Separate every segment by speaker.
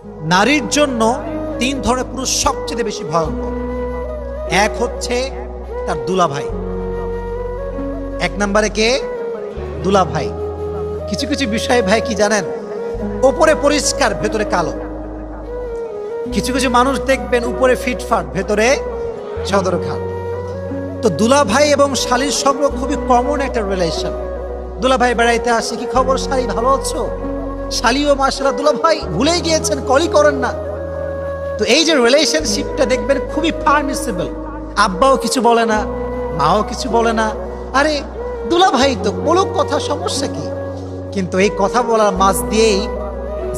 Speaker 1: নারীর জন্য তিন ধরনের পুরুষ সবচেয়ে বেশি ভয়ঙ্কর। এক হচ্ছে তার দুলাভাই। এক নম্বরে কে? দুলাভাই। কিছু কিছু বিষয় ভাই কি জানেন, উপরে পরিষ্কার ভেতরে কালো। কিছু কিছু মানুষ দেখবেন উপরে ফিটফাট ভেতরে সদরঘাট। তো দুলাভাই এবং শালীর সম্পর্ক খুবই কমন একটা রিলেশন। দুলাভাই বেড়াইতে আসে, কি খবর শালী, ভালো আছো? শালীও মাশাআল্লাহ, দুলাভাই ভুলেই গিয়েছেন, কলই করেন না। তো এই যে রিলেশনশিপটা দেখবেন খুবই পারমিসিবল। আব্বাও কিছু বলে না, মাও কিছু বলে না, আরে দুলাভাই তো বলুক কথা, সমস্যা কি? কিন্তু এই কথা বলার মাঝ দিয়েই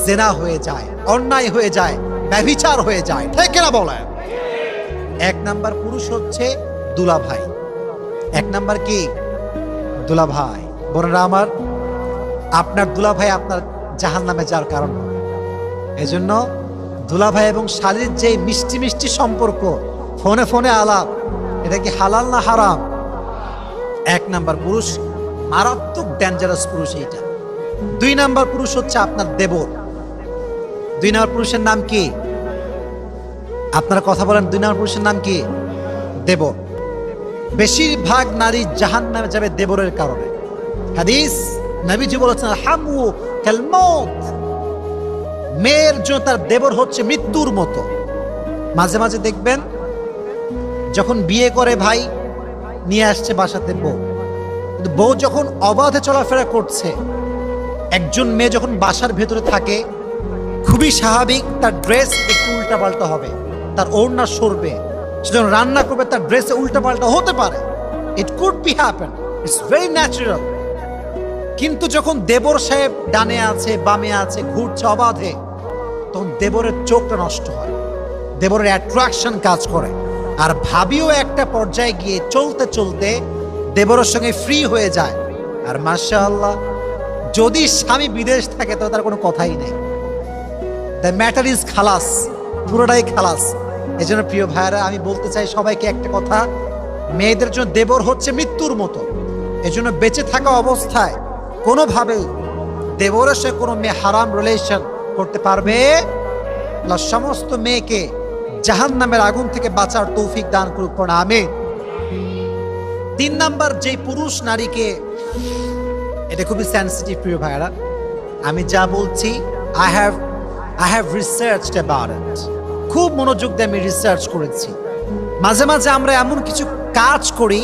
Speaker 1: জেনা হয়ে যায়, অন্যায় হয়ে যায়, ব্যভিচার হয়ে যায়, ঠিক না বলেন? এক নাম্বার পুরুষ হচ্ছে দুলাভাই। এক নাম্বার কি? দুলাভাই। বোনেরা আমার, আপনার দুলাভাই আপনার জাহান্নামে যাওয়ার কারণ হবে। এজন্য দুলাভাই এবং শালীর যে মিষ্টি মিষ্টি সম্পর্ক, ফোনে ফোনে আলাপ, এটা কি হালাল না হারাম? এক নাম্বার পুরুষ, মারাত্মক ডেঞ্জারাস পুরুষ এইটা। দুই নাম্বার পুরুষ হচ্ছে আপনার দেবর। দুই নাম্বার পুরুষের নাম কি? আপনারা কথা বলেন, দুই নাম্বার পুরুষের নাম কি? দেবর। বেশিরভাগ নারী জাহান্নামে যাবে দেবরের কারণে। হাদিস নবীজি বলেছেন, হামু কাল মউত, মেয়ের জন্য তার দেবর হচ্ছে মৃত্যুর মতো। মাঝে মাঝে দেখবেন যখন বিয়ে করে ভাই, নিয়ে আসছে বাসাতে বউ, কিন্তু বউ যখন অবাধে চলাফেরা করছে, একজন মেয়ে যখন বাসার ভেতরে থাকে, খুবই স্বাভাবিক তার ড্রেস একটু উল্টাপাল্টা হবে, তার ওড়না সরবে, সে যখন রান্না করবে তার ড্রেসে উল্টাপাল্টা হতে পারে। It could be happen, it's very natural. কিন্তু যখন দেবর সাহেব ডানে আছে, বামে আছে, ঘুরছে অবাধে, তখন দেবরের চোখটা নষ্ট হয়, দেবরের অ্যাট্রাকশন কাজ করে। আর ভাবিও একটা পর্যায়ে গিয়ে চলতে চলতে দেবরের সঙ্গে ফ্রি হয়ে যায়। আর মাশাআল্লাহ, যদি স্বামী বিদেশ থাকে তো তার কোনো কথাই নেই, দ্য ম্যাটার ইজ খালাস, পুরোটাই খালাস। এই জন্য প্রিয় ভাইয়েরা, আমি বলতে চাই সবাইকে একটা কথা, মেয়েদের জন্য দেবর হচ্ছে মৃত্যুর মতো। এজন্য বেঁচে থাকা অবস্থায় কোনোভাবেই দেবরের সাথে কোনো মেয়ে হারাম রিলেশন করতে পারবে না। সমস্ত মেয়েকে জাহান্নামের আগুন থেকে বাঁচার তৌফিক দান করুক, পড়া আমিন। তিন নাম্বার যে পুরুষ নারীকে, এটা খুবই সেনসিটিভ প্রিয় ভাইয়েরা, আমি যা বলছি I have researched about it, খুব মনোযোগ দিয়ে আমি রিসার্চ করেছি। মাঝে মাঝে আমরা এমন কিছু কাজ করি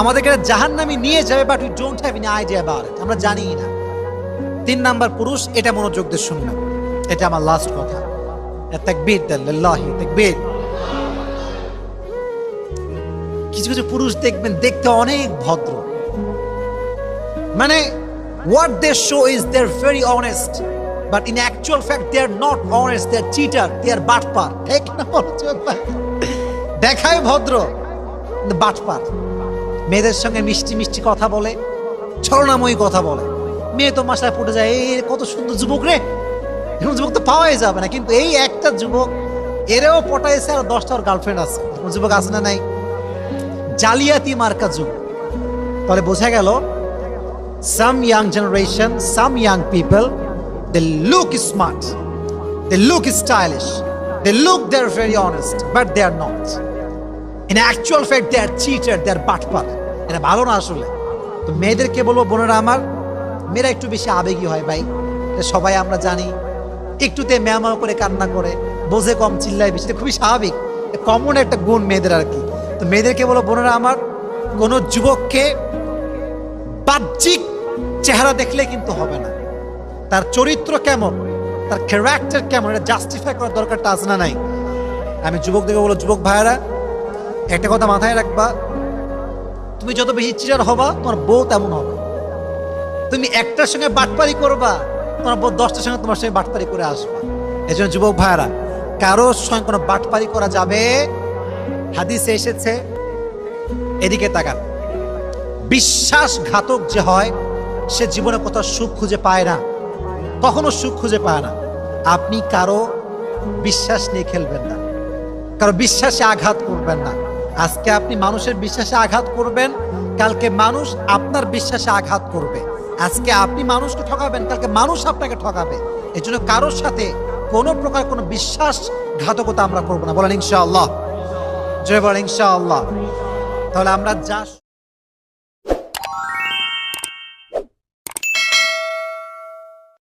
Speaker 1: আমাদেরকে জাহান্নামে নিয়ে যাবে, but we don't have any idea about it, আমরা জানি না। তিন নাম্বার পুরুষ, এটা মনোযোগ দিয়ে শুনবেন, এটা আমার লাস্ট কথা। তাকবীর দেন, লিল্লাহি তাকবীর। কিছু কিছু পুরুষ দেখবেন দেখতে অনেক ভদ্র, মানে what they show is they're very honest, but in actual fact they are not honest, they are cheater, they are বাটপার, ঠিক না? দেখায় ভদ্র কিন্তু বাটপার। মেয়েদের সঙ্গে মিষ্টি মিষ্টি কথা বলে, ছলনাময়ী কথা বলে, মেয়ে তো মাসায় পড়ে যায়, এই কত সুন্দর যুবক রে, এরকম যুবক তো পাওয়াই যাবে না। কিন্তু এই একটা যুবক, এরেও পটাইছে আর 10টার গার্লফ্রেন্ড আছে, যুবক আছে না নাই? জালিয়াতি মার্কা যুবক। তাহলে বোঝা গেল, some young generation, some young people, they look smart, they look stylish, they look they're very honest, but they are not. In actual fact they are cheated, they are বাটপার। এটা ভালো না আসলে। তো মেয়েদেরকে বলবো, বোনেরা আমার, মেয়েরা একটু বেশি আবেগী হয় ভাই, এটা সবাই আমরা জানি। একটুতে ম্যামা করে কান্না করে, বোঝে কম, চিল্লায় বেশি, খুবই স্বাভাবিক, কমন একটা গুণ মেয়েদের আর কি। তো মেয়েদেরকে বলো, বোনেরা আমার, কোন যুবককে বাহ্যিক চেহারা দেখলে কিন্তু হবে না, তার চরিত্র কেমন, তার ক্যারেক্টার কেমন, এটা জাস্টিফাই করার দরকারটা আছে না নাই? আমি যুবকদেরকে বলো, যুবক ভাইয়েরা, একটা কথা মাথায় রাখবা, তুমি যত বেশি চিটার হবা তোমার বউ তেমন হবে। তুমি একটার সঙ্গে বাটপারি করবা, তোমার বউ 10টার সঙ্গে তোমার সঙ্গে বাটপারি করে আসবা। এই জন্য যুবক ভাইয়েরা, কারোর সঙ্গে কোনো বাটপারি করা যাবে। হাদিসে এসেছে, এদিকে তাকান, বিশ্বাসঘাতক যে হয় সে জীবনে কোথাও সুখ খুঁজে পায় না, কখনো সুখ খুঁজে পায় না। আপনি কারো বিশ্বাস নিয়ে খেলবেন না, কারো বিশ্বাসে আঘাত করবেন না। আজকে আপনি মানুষের বিশ্বাসে আঘাত করবেন, কালকে মানুষ আপনার বিশ্বাসে আঘাত করবে। আজকে আপনি মানুষকে ঠকাবেন, কালকে মানুষ আপনাকে ঠকাবে। এই জন্য কারোর সাথে কোনো প্রকার কোনো বিশ্বাসঘাতকতা আমরা করবো না। বলেন ইনশাআল্লাহ, জয় বলেন ইনশাআল্লাহ। তাহলে আমরা যা